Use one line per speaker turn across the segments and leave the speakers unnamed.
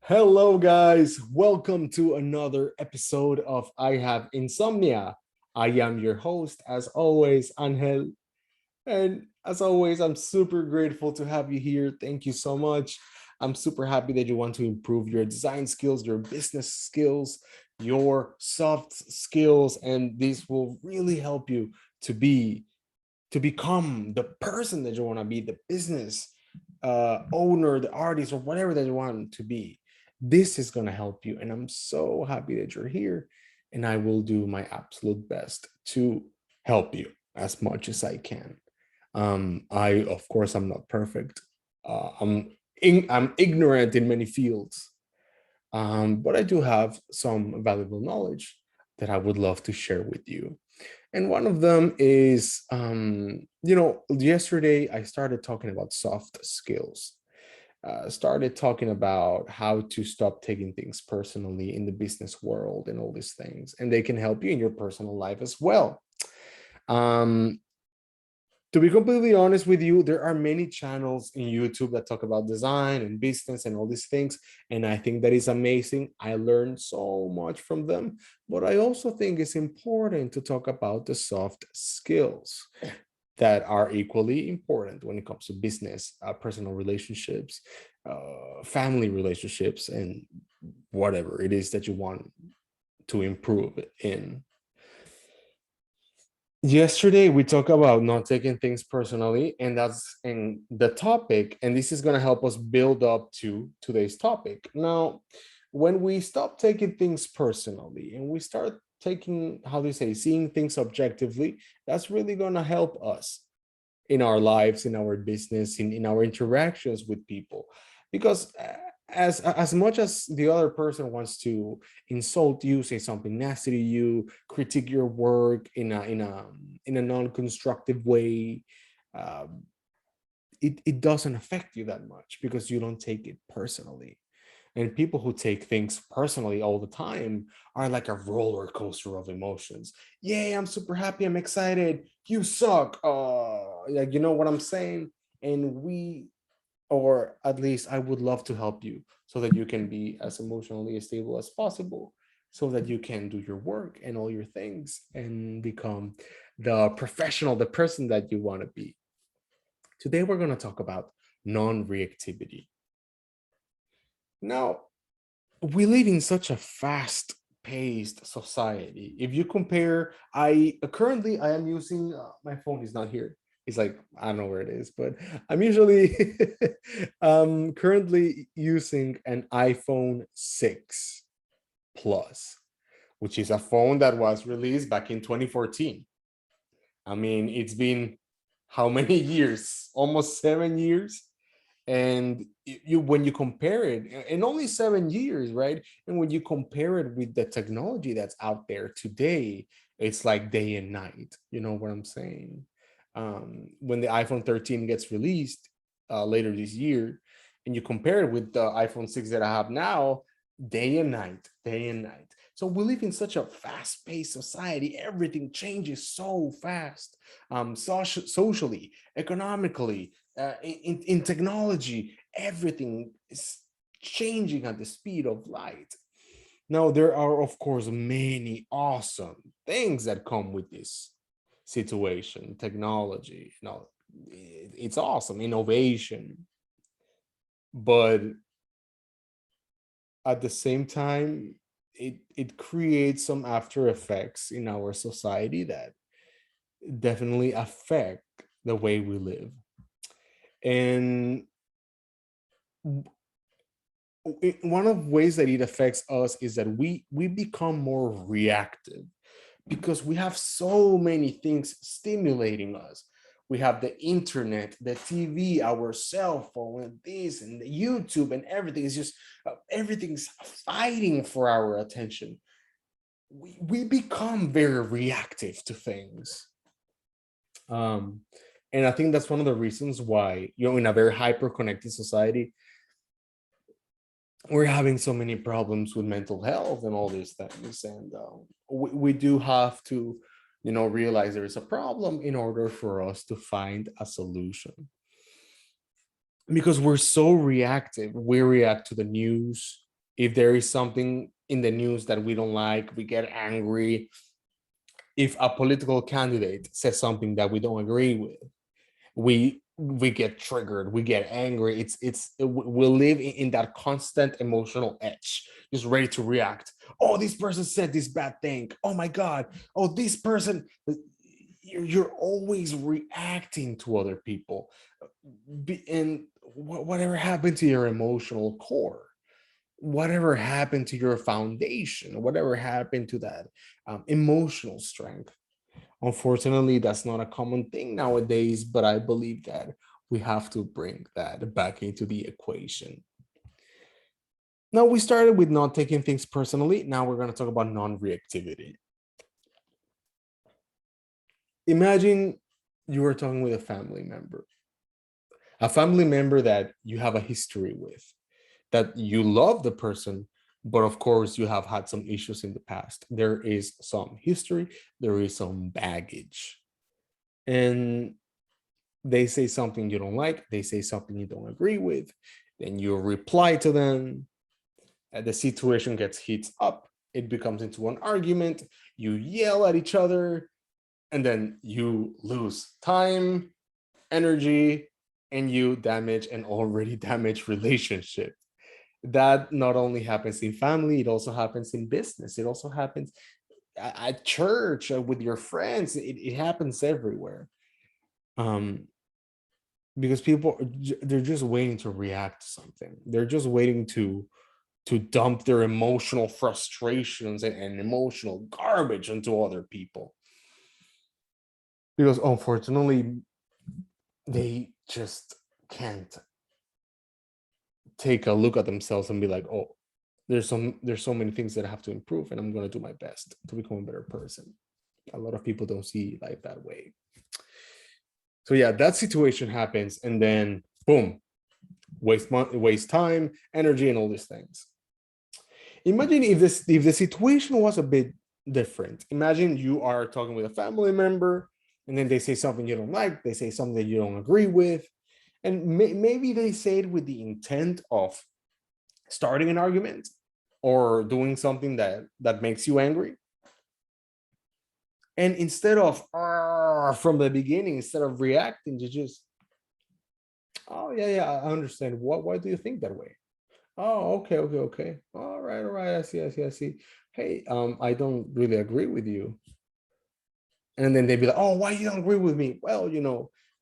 Hello, guys. Welcome to another episode of I Have Insomnia. I am your host, as always, Angel. And as always, I'm super grateful to have you here. Thank you so much. I'm super happy that you want to improve your design skills, your business skills, your soft skills, and this will really help you to be to become the person that you want to be, the business owner, the artist, or whatever that you want to be. This is going to help you. And I'm so happy that you're here. And I will do my absolute best to help you as much as I can. Of course, I'm not perfect. I'm ignorant in many fields, but I do have some valuable knowledge that I would love to share with you. And one of them is, yesterday I started talking about soft skills. Started talking about how to stop taking things personally in the business world and all these things, and they can help you in your personal life as well. Um, to be completely honest with you, there are many channels in YouTube that talk about design and business and all these things. And I think that is amazing. I learned so much from them. But I also think it's important to talk about the soft skills that are equally important when it comes to business, personal relationships, family relationships, and whatever it is that you want to improve in. Yesterday we talked about not taking things personally, and that's in the topic, and this is going to help us build up to today's topic. Now, when we stop taking things personally and we start taking, how do you say, seeing things objectively, that's really going to help us in our lives, in our business, in our interactions with people. Because as much as the other person wants to insult you, say something nasty to you, critique your work in a non-constructive way, um, it doesn't affect you that much because you don't take it personally. And people who take things personally all the time are like a roller coaster of emotions. Yay, I'm super happy, I'm excited. You suck. Like, you know what I'm saying? And or at least I would love to help you so that you can be as emotionally stable as possible, so that you can do your work and all your things and become the professional, the person that you want to be. Today, we're going to talk about non reactivity. Now, we live in such a fast paced society. If you compare, I currently I am using my phone is not here. It's like I don't know where it is, but I'm usually currently using an iPhone 6 Plus, which is a phone that was released back in 2014. I mean, it's been how many years? Almost 7 years. And you when you compare it in only 7 years, right? And when you compare it with the technology that's out there today, it's like day and night. You know what I'm saying? When the iPhone 13 gets released later this year, and you compare it with the iPhone 6 that I have now, day and night, day and night. So we live in such a fast-paced society. Everything changes so fast, socially, economically, in technology. Everything is changing at the speed of light. Now, there are, of course, many awesome things that come with this situation, technology. It's awesome, innovation, but at the same time, it creates some after effects in our society that definitely affect the way we live. And one of the ways that it affects us is that we become more reactive because we have so many things stimulating us. We have the internet, the TV, our cell phone, and this and the YouTube, and everything is just everything's fighting for our attention. We become very reactive to things. um, and I think that's one of the reasons why, in a very hyper connected society, we're having so many problems with mental health and all these things. And we do have to, realize there is a problem in order for us to find a solution, because we're so reactive. We react to the news, If there is something in the news that we don't like, we get angry. If a political candidate says something that we don't agree with, we get triggered, we get angry. It's we live in that constant emotional edge, just ready to react. Oh, this person said this bad thing, oh my god. Oh, this person, you're always reacting to other people. And whatever happened to your emotional core, whatever happened to your foundation, whatever happened to that emotional strength. Unfortunately, that's not a common thing nowadays, but I believe that we have to bring that back into the equation. Now, we started with not taking things personally. Now we're going to talk about non-reactivity. Imagine you are talking with a family member that you have a history with, that you love the person, but of course you have had some issues in the past. There is some history, there is some baggage. And they say something you don't like, they say something you don't agree with, then you reply to them, and the situation gets heats up, it becomes into an argument, you yell at each other, and then you lose time, energy, and you damage an already damaged relationship. That not only happens in family, it also happens in business, it also happens at church, with your friends, it happens everywhere. um because people, they're just waiting to react to something, they're just waiting to dump their emotional frustrations and emotional garbage onto other people, because unfortunately they just can't take a look at themselves and be like, oh, there's so many things that I have to improve, and I'm going to do my best to become a better person. A lot of people don't see life that way. So yeah, that situation happens, and then boom, waste time, energy, and all these things. Imagine if the situation was a bit different. Imagine you are talking with a family member, and then they say something you don't like, they say something that you don't agree with, and maybe they say it with the intent of starting an argument or doing something that makes you angry. And instead of from the beginning, instead of reacting, you just, oh yeah, yeah, I understand. Why do you think that way? Oh, okay, okay, okay. All right. I see, I see, I see. Hey, I don't really agree with you. And then they'd be like, oh, why you don't agree with me? Well,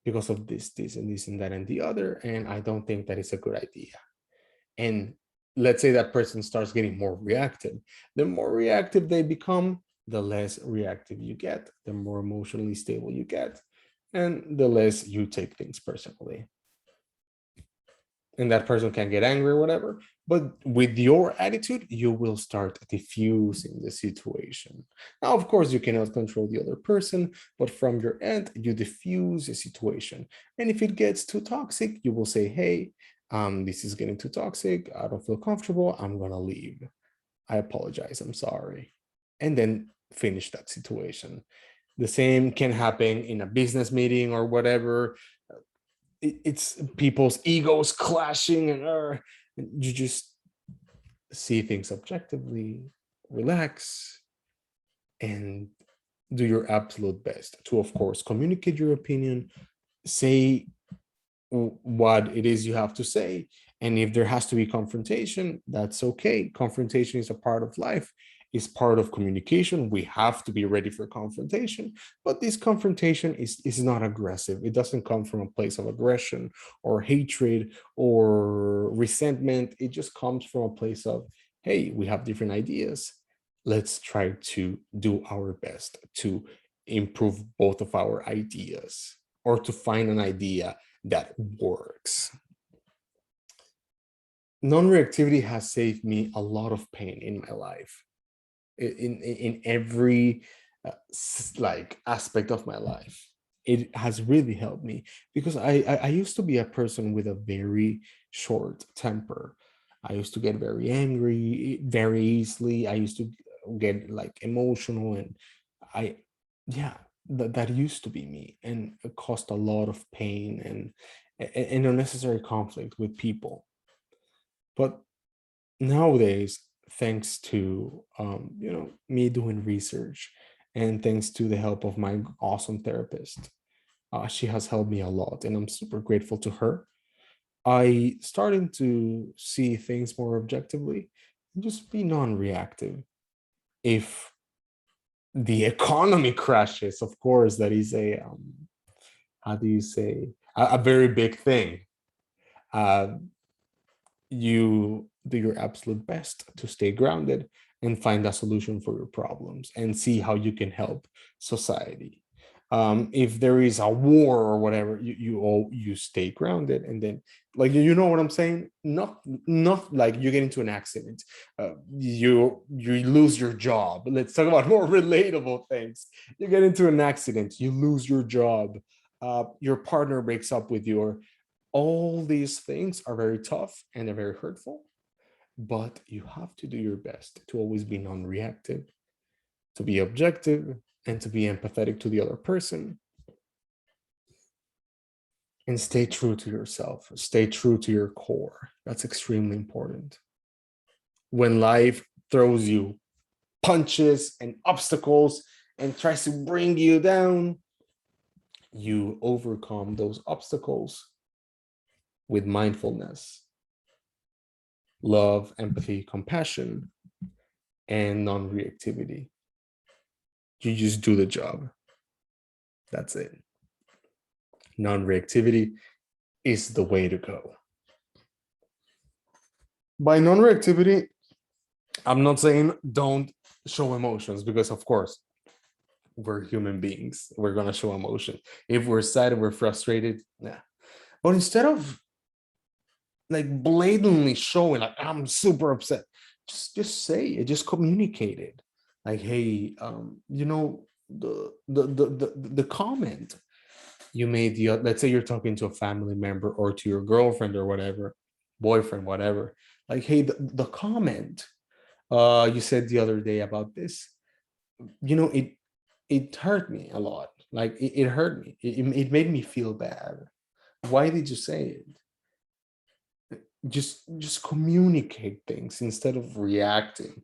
because of this, and this, and that, and the other, and I don't think that is a good idea. And let's say that person starts getting more reactive. The more reactive they become, the less reactive you get, the more emotionally stable you get, and the less you take things personally. And that person can get angry or whatever, but with your attitude you will start diffusing the situation. Now of course you cannot control the other person, but from your end you diffuse the situation. And if it gets too toxic, you will say, hey, this is getting too toxic, I don't feel comfortable, I'm gonna leave, I apologize, I'm sorry, and then finish that situation. The same can happen in a business meeting or whatever. It's people's egos clashing, and you just see things objectively, relax, and do your absolute best to, of course, communicate your opinion, say what it is you have to say. And if there has to be confrontation, that's okay. Confrontation is a part of life, is part of communication. We have to be ready for confrontation, but this confrontation is not aggressive. It doesn't come from a place of aggression or hatred or resentment. It just comes from a place of, hey, we have different ideas, let's try to do our best to improve both of our ideas, or to find an idea that works. Non-reactivity has saved me a lot of pain in my life, in every like aspect of my life. It has really helped me, because I used to be a person with a very short temper. I used to get very angry very easily. I used to get like emotional, and I yeah, that used to be me, and it caused a lot of pain and unnecessary conflict with people. But nowadays, thanks to me doing research and thanks to the help of my awesome therapist, she has helped me a lot, and I'm super grateful to her. I started to see things more objectively and just be non-reactive. If the economy crashes, of course, that is a how do you say, a very big thing. Uh, you do your absolute best to stay grounded and find a solution for your problems and see how you can help society. If there is a war or whatever, you stay grounded, and then, like, you know what I'm saying? Not like you get into an accident, you lose your job. Let's talk about more relatable things. You get into an accident, you lose your job, your partner breaks up with you, or all these things are very tough and they're very hurtful, but you have to do your best to always be non-reactive, to be objective, and to be empathetic to the other person, and stay true to yourself, stay true to your core. That's extremely important. When life throws you punches and obstacles and tries to bring you down, you overcome those obstacles with mindfulness, love, empathy, compassion, and non-reactivity. You just do the job. That's it. Non-reactivity is the way to go. By non-reactivity, I'm not saying don't show emotions, because of course we're human beings. We're gonna show emotion. If we're sad and we're frustrated, yeah. But instead of like blatantly showing like I'm super upset, just say it, just communicate it. Like, hey, the comment you made, let's say you're talking to a family member or to your girlfriend or whatever, boyfriend, whatever, like, hey, the comment you said the other day about this, it hurt me a lot. Like, it hurt me, it made me feel bad. Why did you say it? Just communicate things instead of reacting.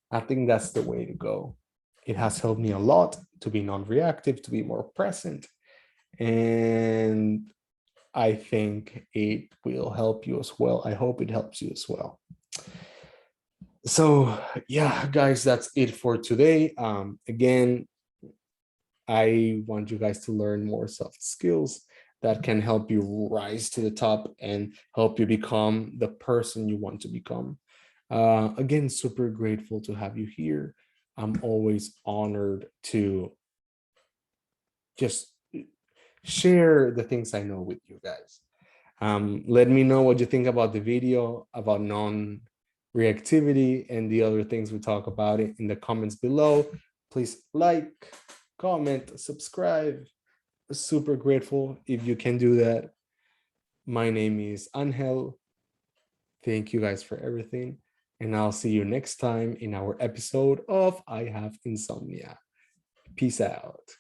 I think that's the way to go. It has helped me a lot to be non-reactive, to be more present, and I think it will help you as well. I hope it helps you as well. So yeah, guys, that's it for today. Again, I want you guys to learn more soft skills that can help you rise to the top and help you become the person you want to become. Again, super grateful to have you here. I'm always honored to just share the things I know with you guys. Let me know what you think about the video, about non-reactivity and the other things we talk about it in the comments below. Please like, comment, subscribe. Super grateful if you can do that. My name is Angel. Thank you guys for everything. And I'll see you next time in our episode of I Have Insomnia. Peace out.